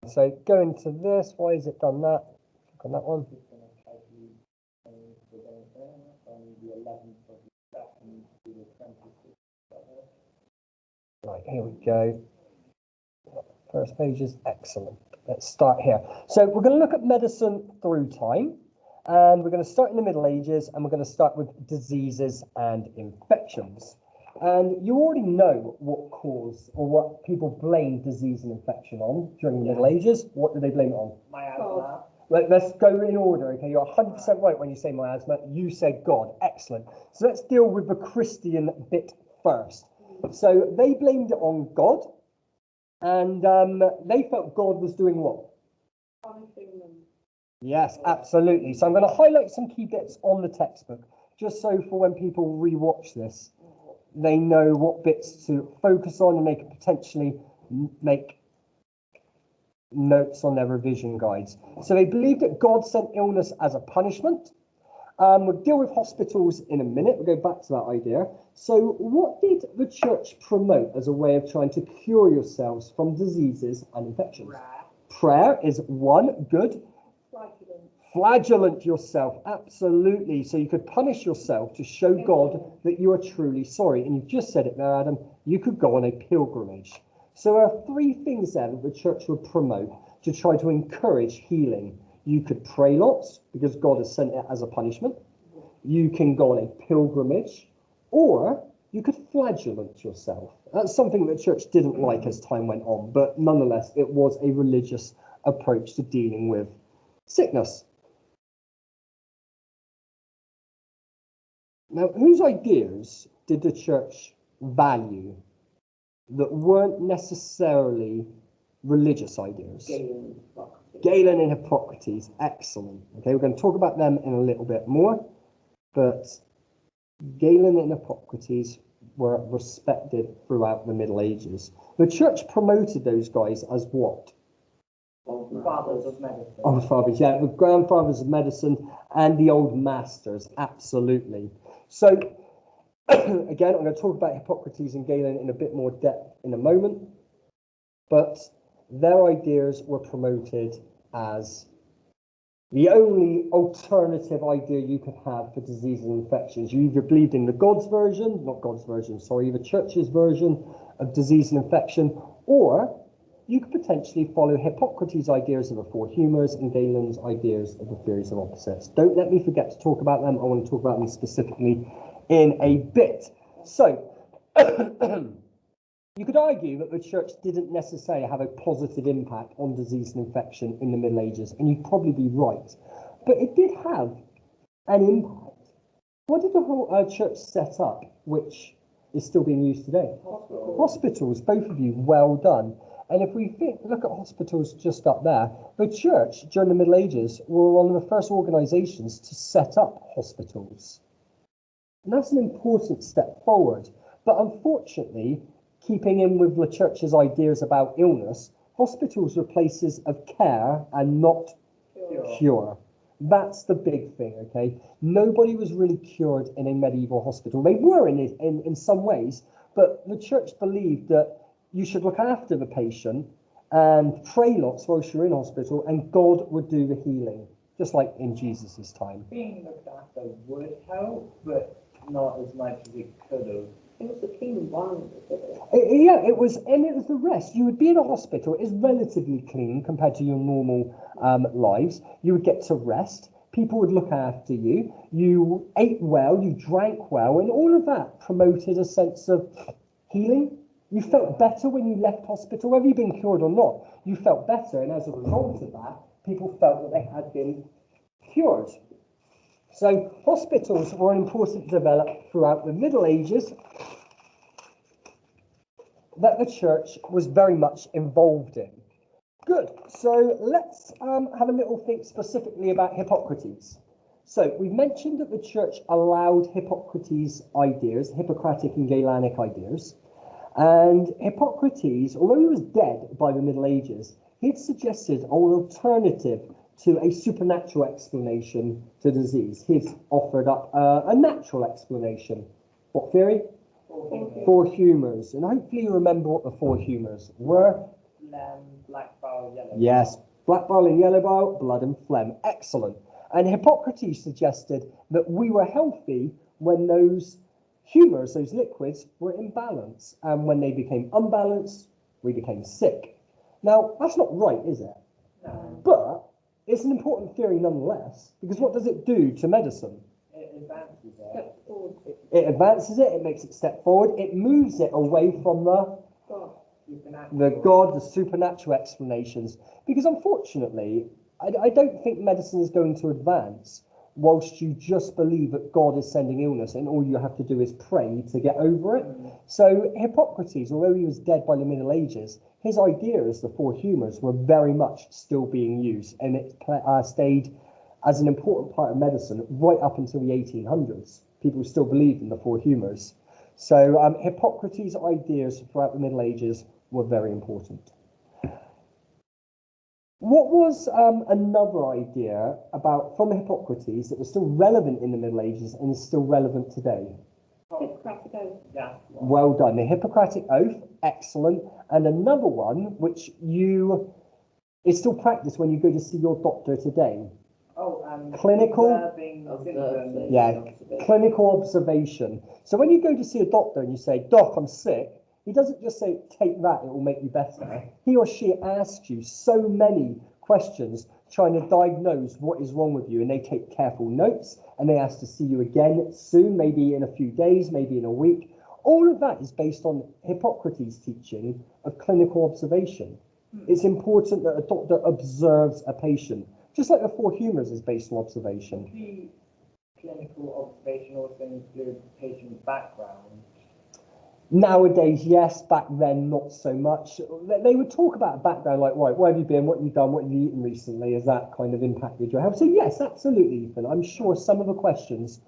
So go into this. Why has it done that? Click on that one. Right, here we go. First page is excellent. Let's start here. So we're going to look at medicine through time, and we're going to start in the Middle Ages, and we're going to start with diseases and infections. And you already know what caused or what people blame disease and infection on during the Middle Ages. What do they blame it on? Miasma. Let's go in order, okay? You're 100% right when you say miasma. You said God. Excellent. So let's deal with the Christian bit first. So they blamed it on God, and they felt God was doing what? Punishing them. Yes, absolutely. So I'm going to highlight some key bits on the textbook, just so for when people rewatch this, they know what bits to focus on, and they can potentially make notes on their revision guides. So they believed that God sent illness as a punishment. We'll deal with hospitals in a minute. We'll go back to that idea. So what did the church promote as a way of trying to cure yourselves from diseases and infections? Prayer is one. Good. Flagellant yourself. Absolutely. So you could punish yourself to show God that you are truly sorry. And you've just said it there, Adam. You could go on a pilgrimage. So there are three things there that the church would promote to try to encourage healing. You could pray lots because God has sent it as a punishment. You can go on a pilgrimage, or you could flagellant yourself. That's something that the church didn't like as time went on, but nonetheless, it was a religious approach to dealing with sickness. Now, whose ideas did the church value that weren't necessarily religious ideas? Galen and Hippocrates, excellent. Okay, we're going to talk about them in a little bit more, but Galen and Hippocrates were respected throughout the Middle Ages. The church promoted those guys as what? Fathers of medicine. Old fathers, yeah, the grandfathers of medicine and the old masters, absolutely. So, again, I'm going to talk about Hippocrates and Galen in a bit more depth in a moment, but their ideas were promoted as the only alternative idea you could have for diseases and infections. You either believed in the church's version of disease and infection, or you could potentially follow Hippocrates' ideas of the four humours and Galen's ideas of the theories of opposites. Don't let me forget to talk about them. I want to talk about them specifically in a bit. So, you could argue that the church didn't necessarily have a positive impact on disease and infection in the Middle Ages, and you'd probably be right. But it did have an impact. What did the whole church set up, which is still being used today? Hospitals, both of you, well done. And if we look at hospitals just up there, the church during the Middle Ages were one of the first organisations to set up hospitals. And that's an important step forward. But unfortunately, keeping in with the church's ideas about illness, hospitals were places of care and not cure. That's the big thing, okay? Nobody was really cured in a medieval hospital. They were in some ways, but the church believed that you should look after the patient and pray lots whilst you're in hospital, and God would do the healing, just like in Jesus' time. Being looked after would help, but not as much as it could have. It was the clean one. Yeah, it was the rest. You would be in a hospital. It's relatively clean compared to your normal lives. You would get to rest. People would look after you. You ate well. You drank well, and all of that promoted a sense of healing. You felt better when you left hospital, whether you've been cured or not. You felt better, and as a result of that, people felt that they had been cured. So hospitals were important to develop throughout the Middle Ages that the church was very much involved in. Good. So let's have a little think specifically about Hippocrates. So we've mentioned that the church allowed Hippocrates' ideas, Hippocratic and Galenic ideas. And Hippocrates, although he was dead by the Middle Ages, he'd suggested an alternative to a supernatural explanation to disease. He'd offered up a natural explanation. What theory? Four humours. And hopefully you remember what the four humours were. phlegm, black bile, yellow Yes, bile. black bile and yellow bile, blood and phlegm. Excellent. And Hippocrates suggested that we were healthy when those humours, those liquids, were in balance. And when they became unbalanced, we became sick. Now, that's not right, is it? No, But it's an important theory nonetheless, because what does it do to medicine? it advances it. Step forward. It advances it, it makes it step forward, it moves it away from the Supernatural. God, the supernatural explanations. Because unfortunately, I don't think medicine is going to advance whilst you just believe that God is sending illness and all you have to do is pray to get over it. So Hippocrates, although he was dead by the Middle Ages, his ideas, the four humours, were very much still being used, and it stayed as an important part of medicine right up until the 1800s. People still believed in the four humours. So Hippocrates' ideas throughout the Middle Ages were very important. What was another idea from Hippocrates that was still relevant in the Middle Ages and is still relevant today? Hippocratic oath. Yeah. Well done. The Hippocratic Oath, excellent. And another one, which is still practiced when you go to see your doctor today. Oh, Clinical- observing symptoms. Yeah, clinical observation. So when you go to see a doctor and you say, Doc, I'm sick, he doesn't just say, take that, it will make you better. He or she asks you so many questions trying to diagnose what is wrong with you, and they take careful notes, and they ask to see you again soon, maybe in a few days, maybe in a week. All of that is based on Hippocrates' teaching of clinical observation. It's important that a doctor observes a patient, just like the four humours is based on observation. The clinical observation also includes patient background. Nowadays, yes. Back then, not so much. They would talk about a background like, right, where have you been, what have you done, what have you eaten recently? Has that kind of impacted your health? So yes, absolutely, Ethan. I'm sure some of the questions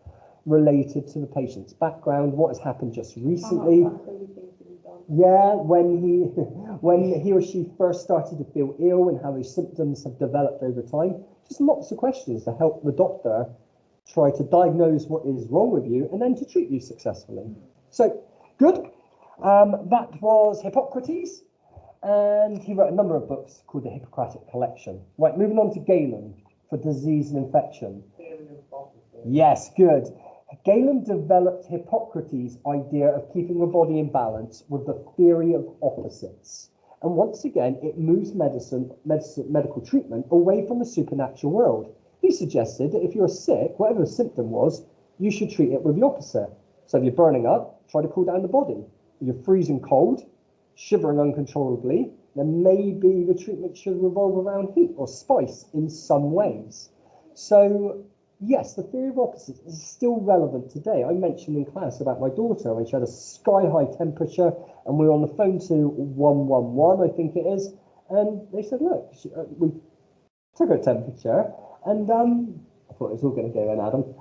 related to the patient's background, what has happened just recently. Yeah, when he or she first started to feel ill and how those symptoms have developed over time. Just lots of questions to help the doctor try to diagnose what is wrong with you and then to treat you successfully. So, good. That was Hippocrates, and he wrote a number of books called the Hippocratic Collection. Right, moving on to Galen for disease and infection. Theory of opposite. Yes, good. Galen developed Hippocrates' idea of keeping the body in balance with the theory of opposites. And once again, it moves medical treatment away from the supernatural world. He suggested that if you're sick, whatever the symptom was, you should treat it with the opposite. So if you're burning up, try to cool down the body. If you're freezing cold, shivering uncontrollably, then maybe the treatment should revolve around heat or spice in some ways. So yes, the theory of opposites is still relevant today. I mentioned in class about my daughter when she had a sky-high temperature and we were on the phone to 111, I think it is, and they said, look, we took her temperature and I thought it was all going to go in, Adam.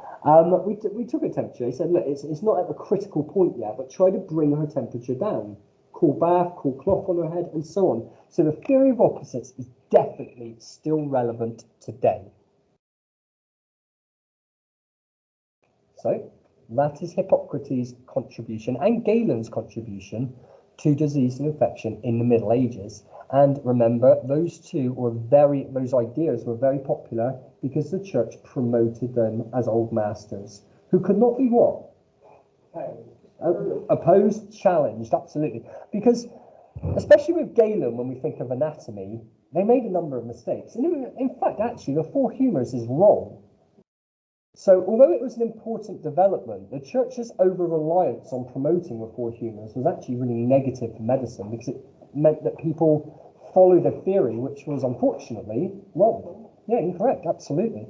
We took her temperature. He said, look, it's not at the critical point yet, but try to bring her temperature down. Cool bath, cool cloth on her head, and so on. So the theory of opposites is definitely still relevant today. So that is Hippocrates' contribution and Galen's contribution to disease and infection in the Middle Ages. And remember, those ideas were very popular because the church promoted them as old masters, who could not be what? Opposed, challenged, absolutely. Because, especially with Galen, when we think of anatomy, they made a number of mistakes. And in fact, actually, the four humours is wrong. So, although it was an important development, the church's over-reliance on promoting the four humours was actually really negative for medicine because it meant that people followed a theory which was unfortunately wrong. Yeah, incorrect, absolutely.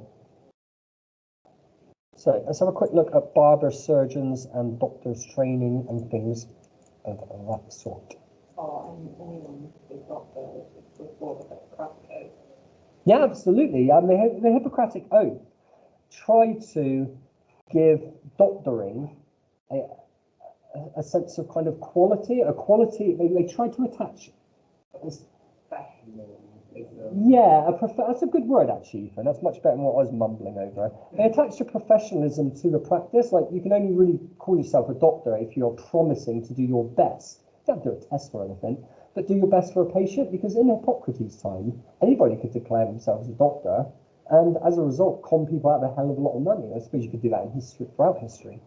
So let's have a quick look at barber surgeons and doctors' training and things of that sort. Anyone who's doctor before the Hippocratic Oath. Yeah, absolutely. The Hippocratic Oath tried to give doctoring a sense of kind of quality, they tried to attach. Yeah, that's a good word actually, Ethan. That's much better than what I was mumbling over. They attach a professionalism to the practice. Like you can only really call yourself a doctor if you're promising to do your best. You don't do a test or anything. but do your best for a patient, because in Hippocrates' time, anybody could declare themselves a doctor, and as a result, con people out of a hell of a lot of money. I suppose you could do that in history, throughout history.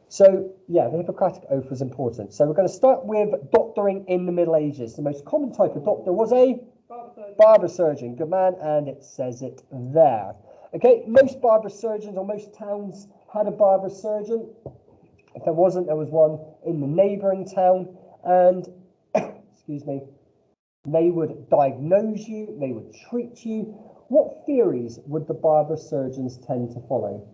So, yeah, the Hippocratic Oath was important. So we're going to start with doctoring in the Middle Ages. The most common type of doctor was a barber surgeon. Good man, and it says it there. Okay, most barber surgeons or most towns had a barber surgeon. If there wasn't, there was one in the neighbouring town, and excuse me, they would diagnose you, they would treat you. What theories would the barber surgeons tend to follow?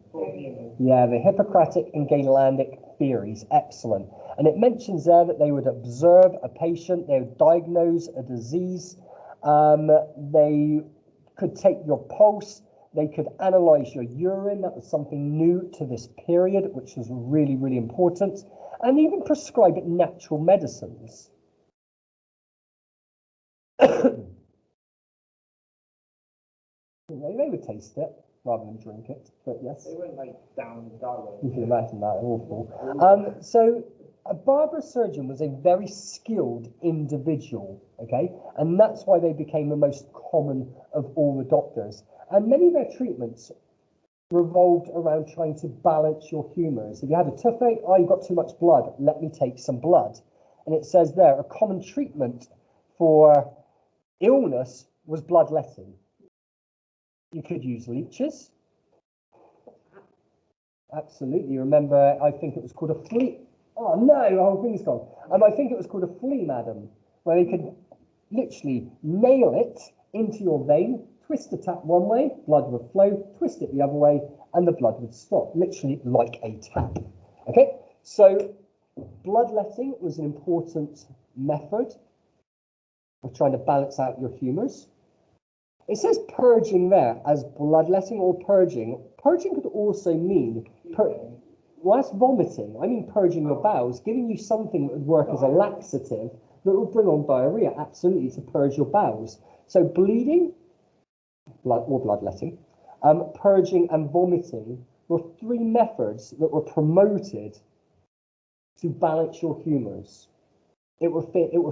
Yeah, the Hippocratic and Galenic theories. Excellent. And it mentions there that they would observe a patient, they would diagnose a disease, they could take your pulse, they could analyse your urine. That was something new to this period, which was really, really important, and even prescribe natural medicines. They would taste it rather than drink it, but yes. They went like down the gullet. You can imagine that, awful. So a barber surgeon was a very skilled individual, okay? And that's why they became the most common of all the doctors. And many of their treatments revolved around trying to balance your humours. If you had a toothache, oh, you've got too much blood, let me take some blood. And it says there, a common treatment for illness was bloodletting. You could use leeches. Absolutely. Remember, I think it was called a flea. Oh no, the whole thing's gone. I think it was called a flea, madam, where they could literally nail it into your vein, twist the tap one way, blood would flow, twist it the other way, and the blood would stop, literally like a tap. Okay, so bloodletting was an important method of trying to balance out your humours. It says purging there as bloodletting or purging. Purging could also mean, well, that's vomiting. I mean purging your bowels, giving you something that would work as a laxative that would bring on diarrhea, absolutely, to purge your bowels. So bleeding, blood or bloodletting, purging and vomiting were three methods that were promoted to balance your humours. It was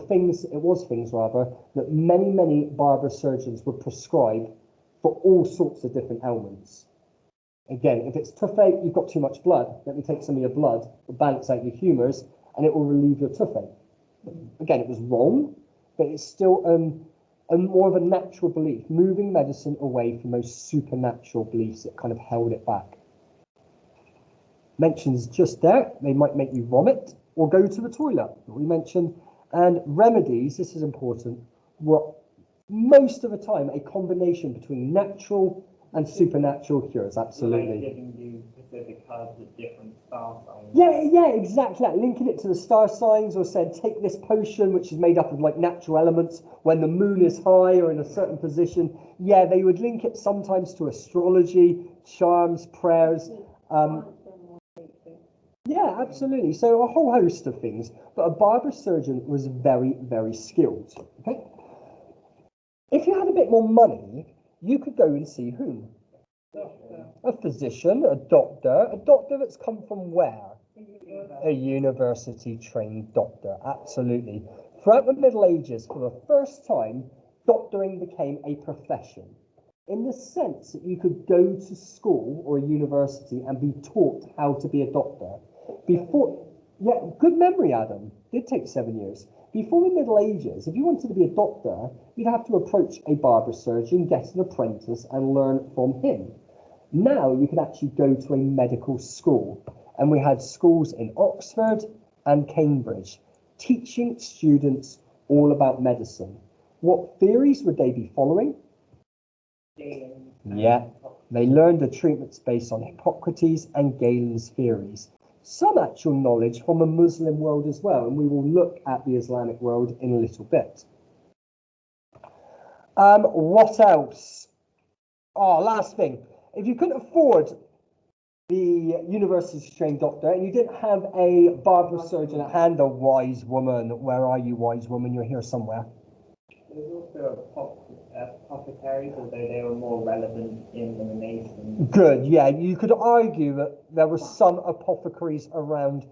things that many barber surgeons would prescribe for all sorts of different ailments. Again, if it's toothache, you've got too much blood, let me take some of your blood, balance out your humours, and it will relieve your toothache. Again, it was wrong, but it's still more of a natural belief, moving medicine away from those supernatural beliefs that kind of held it back. Mentions just there, they might make you vomit or go to the toilet, we mentioned, and remedies, this is important, were most of the time a combination between natural and supernatural cures, absolutely. Like giving you specific herbs with different star signs. Yeah, exactly that. Linking it to the star signs, or said, take this potion, which is made up of like natural elements, when the moon is high or in a certain position. Yeah, they would link it sometimes to astrology, charms, prayers. Yeah, absolutely. So a whole host of things. But a barber surgeon was very, very skilled. Okay. If you had a bit more money, you could go and see whom? A physician, a doctor that's come from where? A university-trained doctor, absolutely. Throughout the Middle Ages, for the first time, doctoring became a profession, in the sense that you could go to school or a university and be taught how to be a doctor. Good memory, Adam. Did take 7 years. Before the Middle Ages, if you wanted to be a doctor, you'd have to approach a barber surgeon, get an apprentice, and learn from him. Now you can actually go to a medical school, and we had schools in Oxford and Cambridge teaching students all about medicine. What theories would they be following? Yeah, they learned the treatments based on Hippocrates and Galen's theories. Some actual knowledge from the Muslim world as well, and we will look at the Islamic world in a little bit. What else? Oh, last thing. If you couldn't afford the university-trained doctor and you didn't have a barber surgeon at hand, a wise woman, where are you, wise woman? You're here somewhere. There's also apothecaries, although they were more relevant in the Renaissance. Good, yeah. You could argue that there were some apothecaries around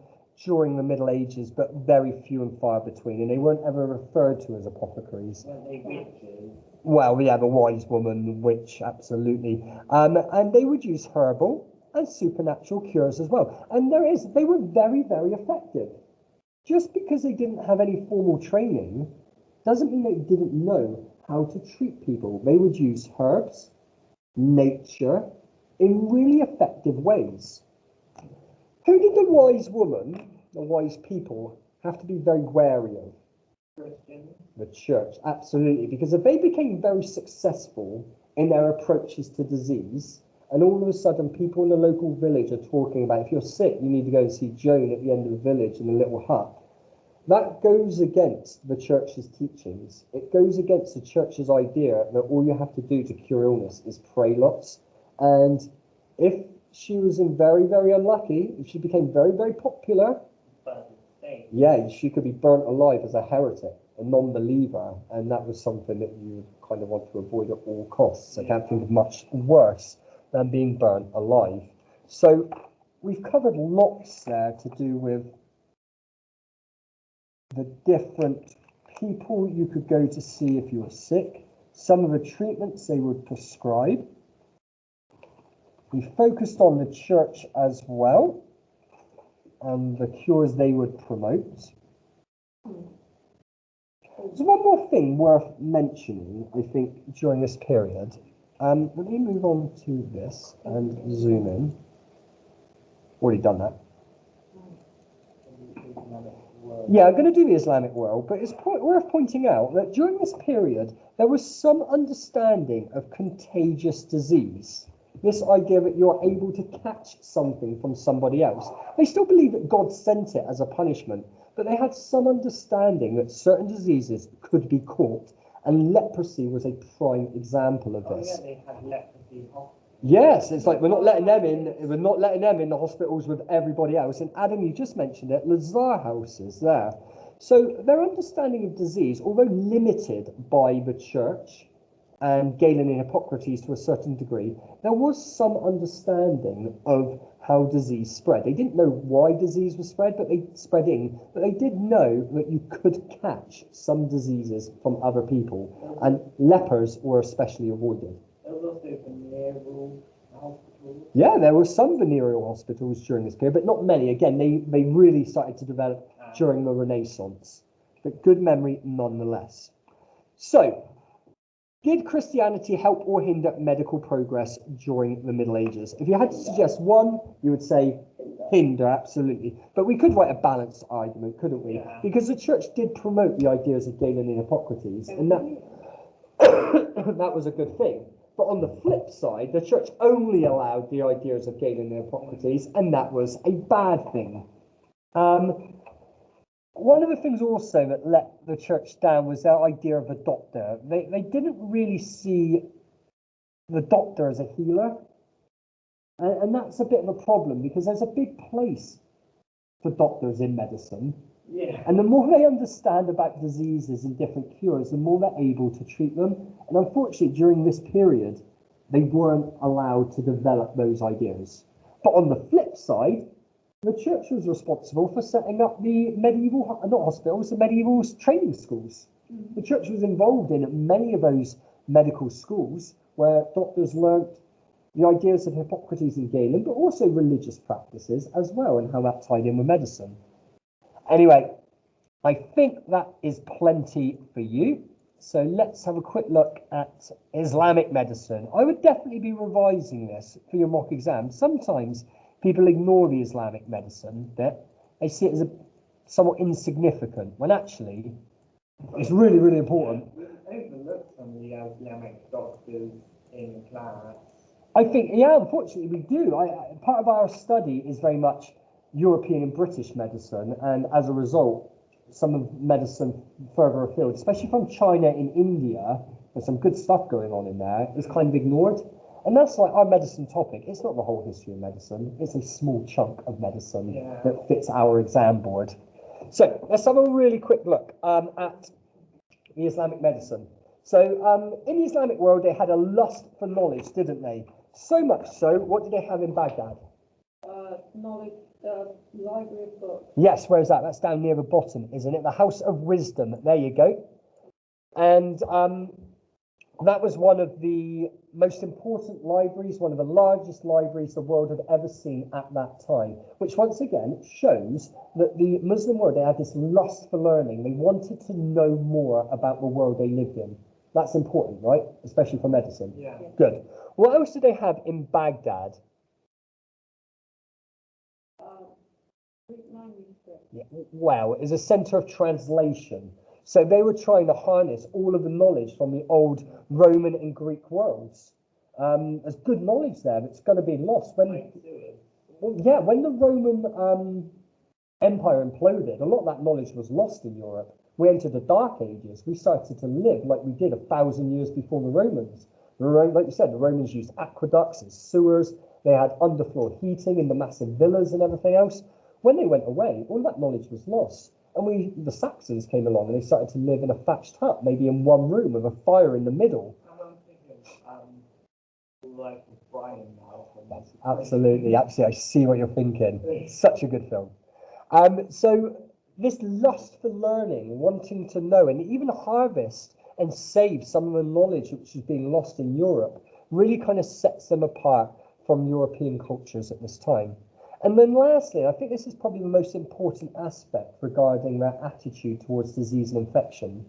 during the Middle Ages, but very few and far between, and they weren't ever referred to as apothecaries. Weren't they witches? Well, yeah, the wise woman, the witch, absolutely. And they would use herbal and supernatural cures as well. And they were very, very effective. Just because they didn't have any formal training doesn't mean they didn't know how to treat people. They would use herbs, nature, in really effective ways. Who did the wise woman, the wise people, have to be very wary of? Christians? The church, absolutely. Because if they became very successful in their approaches to disease, and all of a sudden people in the local village are talking about, if you're sick, you need to go and see Joan at the end of the village in a little hut. That goes against the church's teachings. It goes against the church's idea that all you have to do to cure illness is pray lots. And if she was very, very unlucky, if she became very, very popular, yeah, she could be burnt alive as a heretic, a non-believer, and that was something that you kind of want to avoid at all costs. I can't think of much worse than being burnt alive. So we've covered lots there to do with the different people you could go to see if you were sick, some of the treatments they would prescribe. We focused on the church as well, and the cures they would promote. There's one more thing worth mentioning, I think, during this period. Let me move on to this and zoom in. Already done that. Yeah, I'm going to do the Islamic world, but it's worth pointing out that during this period, there was some understanding of contagious disease. This idea that you're able to catch something from somebody else. They still believe that God sent it as a punishment, but they had some understanding that certain diseases could be caught, and leprosy was a prime example of this. Oh, yeah, they had leprosy hospitals. Yes, it's like we're not letting them in the hospitals with everybody else. And Adam, you just mentioned it, Lazar houses there. So their understanding of disease, although limited by the church and Galen and Hippocrates to a certain degree, there was some understanding of how disease spread. They didn't know why disease was spread, but they did know that you could catch some diseases from other people, and lepers were especially avoided. There was also venereal hospitals. Yeah, there were some venereal hospitals during this period, but not many. Again, they really started to develop during the Renaissance, but good memory nonetheless. So, did Christianity help or hinder medical progress during the Middle Ages? If you had to suggest one, you would say hinder, absolutely. But we could write a balanced argument, couldn't we? Yeah. Because the church did promote the ideas of Galen and Hippocrates, and that was a good thing. But on the flip side, the church only allowed the ideas of Galen and Hippocrates, and that was a bad thing. One of the things also that let the church down was their idea of a doctor. They didn't really see the doctor as a healer. And that's a bit of a problem, because there's a big place for doctors in medicine. Yeah. And the more they understand about diseases and different cures, the more they're able to treat them. And unfortunately, during this period, they weren't allowed to develop those ideas. But on the flip side, the church was responsible for setting up the medieval, not hospitals, the medieval training schools. The church was involved in many of those medical schools where doctors learnt the ideas of Hippocrates and Galen, but also religious practices as well, and how that tied in with medicine. Anyway, I think that is plenty for you. So let's have a quick look at Islamic medicine. I would definitely be revising this for your mock exam. Sometimes people ignore the Islamic medicine bit. They see it as somewhat insignificant, when actually it's really, really important. We overlooked some of the Islamic doctors in class. I think, yeah, unfortunately we do. Part of our study is very much European and British medicine, and as a result, some of medicine further afield, especially from China and India, there's some good stuff going on in there, is kind of ignored. And that's like our medicine topic. It's not the whole history of medicine. It's a small chunk of medicine that fits our exam board. So let's have a really quick look at the Islamic medicine. So in the Islamic world, they had a lust for knowledge, didn't they? So much so, what did they have in Baghdad? Knowledge Library of Books. Yes, where's that? That's down near the bottom, isn't it? The House of Wisdom. There you go. And that was one of the most important libraries, one of the largest libraries the world had ever seen at that time, which once again shows that the Muslim world, they had this lust for learning. They wanted to know more about the world they lived in. That's important, right? Especially for medicine. Yeah. Good. What else did they have in Baghdad? Greek manuscript. Yeah, well, it was a centre of translation. So they were trying to harness all of the knowledge from the old Roman and Greek worlds. There's good knowledge there that's going to be lost when, when the Roman Empire imploded. A lot of that knowledge was lost in Europe. We entered the Dark Ages. We started to live like we did 1,000 years before the Romans. Like you said, the Romans used aqueducts and sewers. They had underfloor heating in the massive villas and everything else. When they went away, all that knowledge was lost. And the Saxons came along and they started to live in a thatched hut, maybe in one room with a fire in the middle. I'm thinking, like Brian now. Absolutely. I see what you're thinking. Such a good film. So this lust for learning, wanting to know, and even harvest and save some of the knowledge which is being lost in Europe, really kind of sets them apart from European cultures at this time. And then lastly, I think this is probably the most important aspect regarding their attitude towards disease and infection.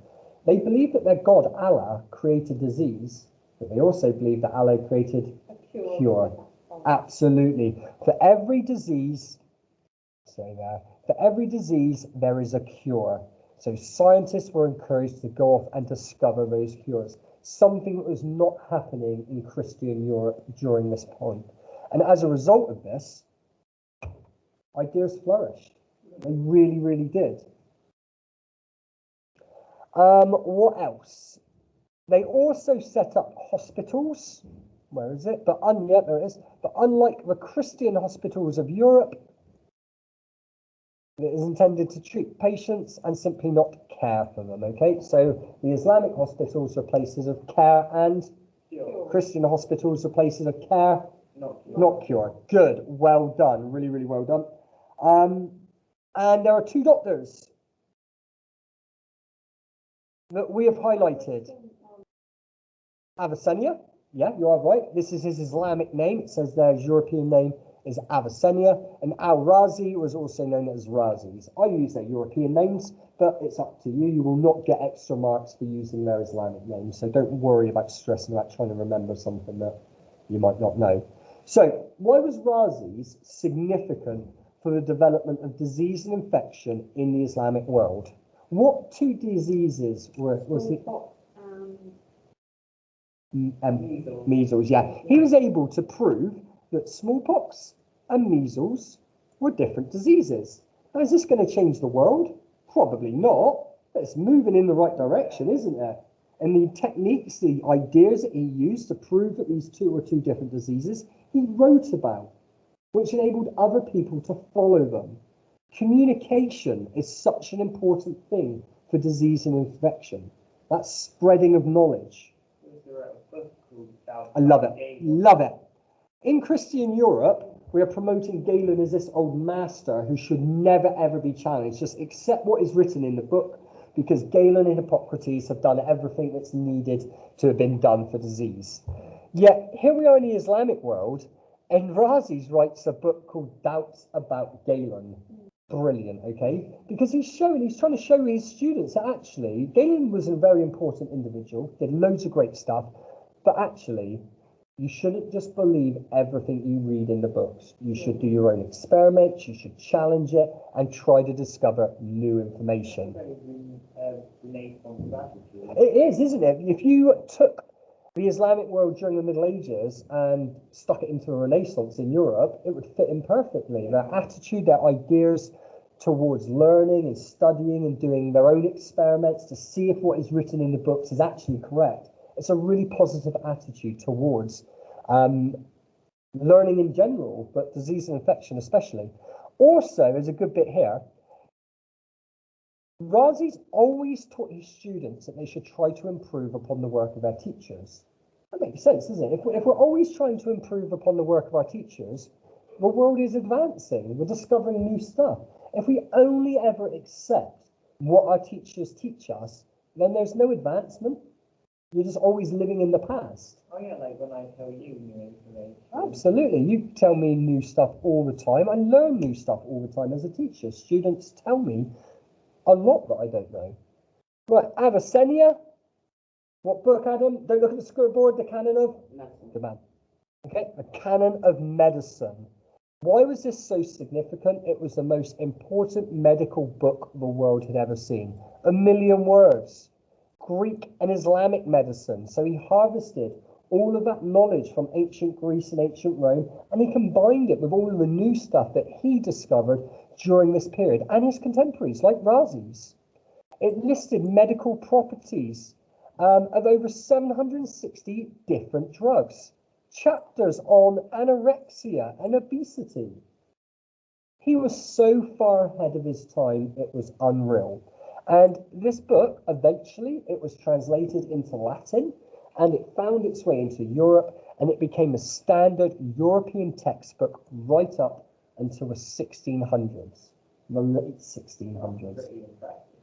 They believe that their God, Allah, created disease, but they also believe that Allah created A cure. cure. Absolutely. For every disease, there is a cure. So scientists were encouraged to go off and discover those cures, something that was not happening in Christian Europe during this point. And as a result of this, ideas flourished. They really, really did. What else? They also set up hospitals. Where is it? There it is. But unlike the Christian hospitals of Europe, it is intended to treat patients and simply not care for them. Okay, so the Islamic hospitals are places of care, and Christian hospitals are places of care, not cure. Good, well done, really, really well done. And there are two doctors that we have highlighted. Avicenna, yeah, you are right. This is his Islamic name. It says there his European name is Avicenna, and Al-Razi was also known as Razis. I use their European names, but it's up to you. You will not get extra marks for using their Islamic names, so don't worry about stressing about trying to remember something that you might not know. So, why was Razis significant for the development of disease and infection in the Islamic world? What two diseases was it? Measles, yeah. He was able to prove that smallpox and measles were different diseases. Now, is this going to change the world? Probably not, but it's moving in the right direction, isn't it? And the techniques, the ideas that he used to prove that these two were two different diseases, he wrote about, which enabled other people to follow them. Communication is such an important thing for disease and infection. That spreading of knowledge. I love it. Love it. In Christian Europe, we are promoting Galen as this old master who should never ever be challenged. Just accept what is written in the book, because Galen and Hippocrates have done everything that's needed to have been done for disease. Yet here we are in the Islamic world, and Razis writes a book called Doubts About Galen. Brilliant, okay? Because he's trying to show his students that actually Galen was a very important individual, did loads of great stuff, but actually you shouldn't just believe everything you read in the books. You should do your own experiments, you should challenge it, and try to discover new information. It is, isn't it? If you took the Islamic world during the Middle Ages and stuck it into a Renaissance in Europe, it would fit in perfectly. Their attitude, their ideas towards learning and studying and doing their own experiments to see if what is written in the books is actually correct. It's a really positive attitude towards learning in general, but disease and infection especially. Also, there's a good bit here. Razis always taught his students that they should try to improve upon the work of their teachers. That makes sense, doesn't it? If we're always trying to improve upon the work of our teachers, The world is advancing. We're discovering new stuff. If we only ever accept what our teachers teach us, then there's no advancement. You're just always living in the past. Oh yeah, like when I tell you new information. Absolutely. You tell me new stuff all the time. I learn new stuff all the time as a teacher. Students tell me a lot that I don't know. Right, Avicenna. What book, Adam? Don't look at the scoreboard. The canon of medicine. Good man. Okay, the canon of medicine. Why was this so significant? It was the most important medical book the world had ever seen. 1,000,000 words. Greek and Islamic medicine. So he harvested all of that knowledge from ancient Greece and ancient Rome, and he combined it with all of the new stuff that he discovered during this period, and his contemporaries, like Rhazes. It listed medical properties of over 760 different drugs. Chapters on anorexia and obesity. He was so far ahead of his time, it was unreal. And this book, eventually, it was translated into Latin, and it found its way into Europe, and it became a standard European textbook right up until the 1600s, the late 1600s.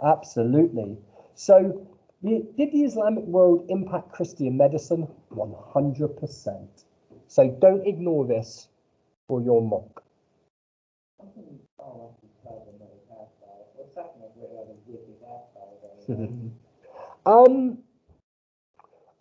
Absolutely. So, did the Islamic world impact Christian medicine? 100%. So don't ignore this or you're mocked.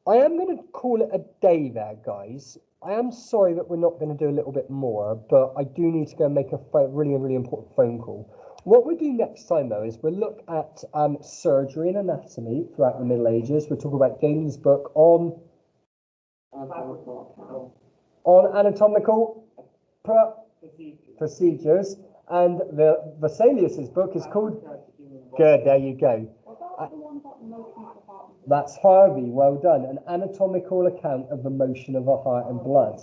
I am going to call it a day there, guys. I am sorry that we're not going to do a little bit more, but I do need to go and make a really important phone call. What we do next time, though, is we'll look at surgery and anatomy throughout the Middle Ages. We'll talk about Galen's book on anatomical procedures, and Vesalius's book is called. Good, there you go. That's Harvey. Well done. An anatomical account of the motion of the heart and blood.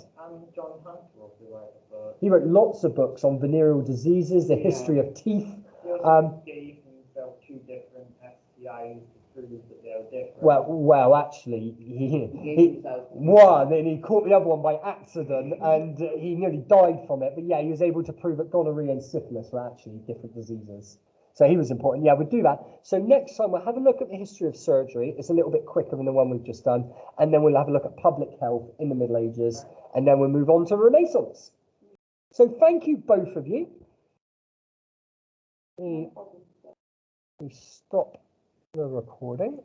John Hunter also wrote a book. He wrote lots of books on venereal diseases, the history of teeth. He also gave himself 2 different STIs to prove that they were different. Well, actually, he one, and he caught the other one by accident, and he nearly died from it. But yeah, he was able to prove that gonorrhea and syphilis were actually different diseases. So he was important. Yeah, we'll do that. So next time we'll have a look at the history of surgery. It's a little bit quicker than the one we've just done. And then we'll have a look at public health in the Middle Ages. And then we'll move on to Renaissance. So thank you, both of you. We stop the recording.